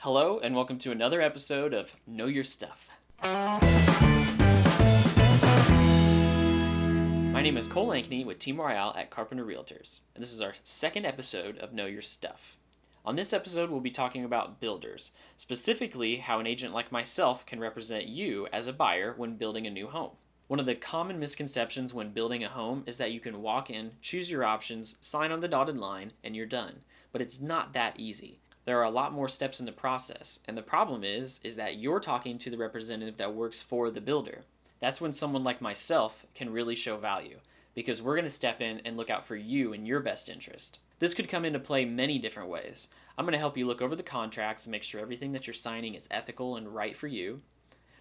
Hello, and welcome to another episode of Know Your Stuff. My name is Cole Ankney with Team Royale at Carpenter Realtors, and this is our second episode of Know Your Stuff. On this episode, we'll be talking about builders, specifically how an agent like myself can represent you as a buyer when building a new home. One of the common misconceptions when building a home is that you can walk in, choose your options, sign on the dotted line, and you're done. But it's not that easy. There are a lot more steps in the process, and the problem is that you're talking to the representative that works for the builder. That's when someone like myself can really show value, because we're going to step in and look out for you and your best interest. This could come into play many different ways. I'm going to help you look over the contracts and make sure everything that you're signing is ethical and right for you.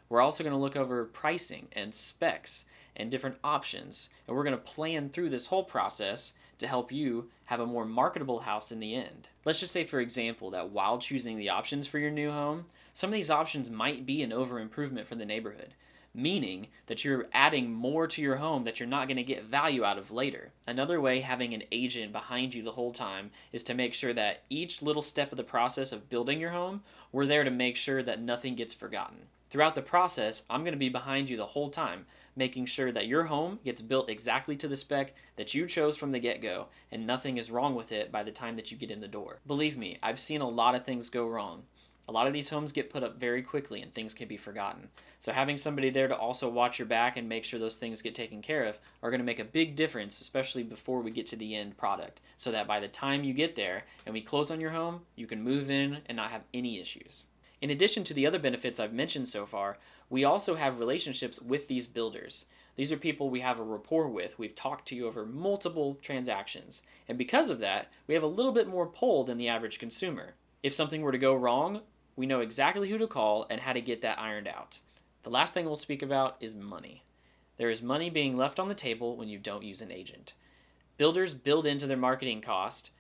We're also going to look over pricing and specs and different options, and we're going to plan through this whole process to help you have a more marketable house in the end. Let's just say, for example, that while choosing the options for your new home, some of these options might be an over-improvement for the neighborhood, meaning that you're adding more to your home that you're not going to get value out of later. Another way having an agent behind you the whole time is to make sure that each little step of the process of building your home, we're there to make sure that nothing gets forgotten. Throughout the process, I'm going to be behind you the whole time, making sure that your home gets built exactly to the spec that you chose from the get-go, and nothing is wrong with it by the time that you get in the door. Believe me, I've seen a lot of things go wrong. A lot of these homes get put up very quickly and things can be forgotten. So having somebody there to also watch your back and make sure those things get taken care of are going to make a big difference, especially before we get to the end product, so that by the time you get there and we close on your home, you can move in and not have any issues. In addition to the other benefits I've mentioned so far, we also have relationships with these builders. These are people we have a rapport with. We've talked to you over multiple transactions. And because of that, we have a little bit more pull than the average consumer. If something were to go wrong, we know exactly who to call and how to get that ironed out. The last thing we'll speak about is money. There is money being left on the table when you don't use an agent. Builders build into their marketing cost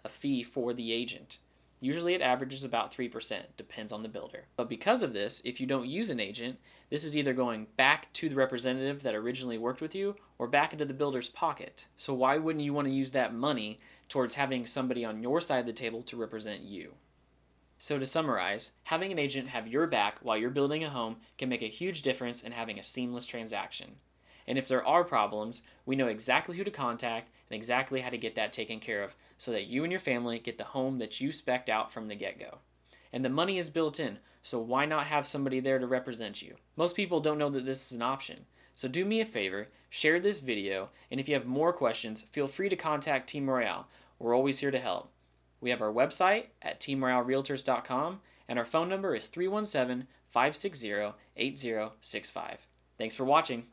a fee for the agent. Usually it averages about 3%, depends on the builder. But because of this, if you don't use an agent, this is either going back to the representative that originally worked with you or back into the builder's pocket. So why wouldn't you want to use that money towards having somebody on your side of the table to represent you? So to summarize, having an agent have your back while you're building a home can make a huge difference in having a seamless transaction. And if there are problems, we know exactly who to contact and exactly how to get that taken care of so that you and your family get the home that you spec'd out from the get-go. And the money is built in, so why not have somebody there to represent you? Most people don't know that this is an option. So do me a favor, share this video, and if you have more questions, feel free to contact Team Royale. We're always here to help. We have our website at teamroyalerealtors.com, and our phone number is 317-560-8065. Thanks for watching.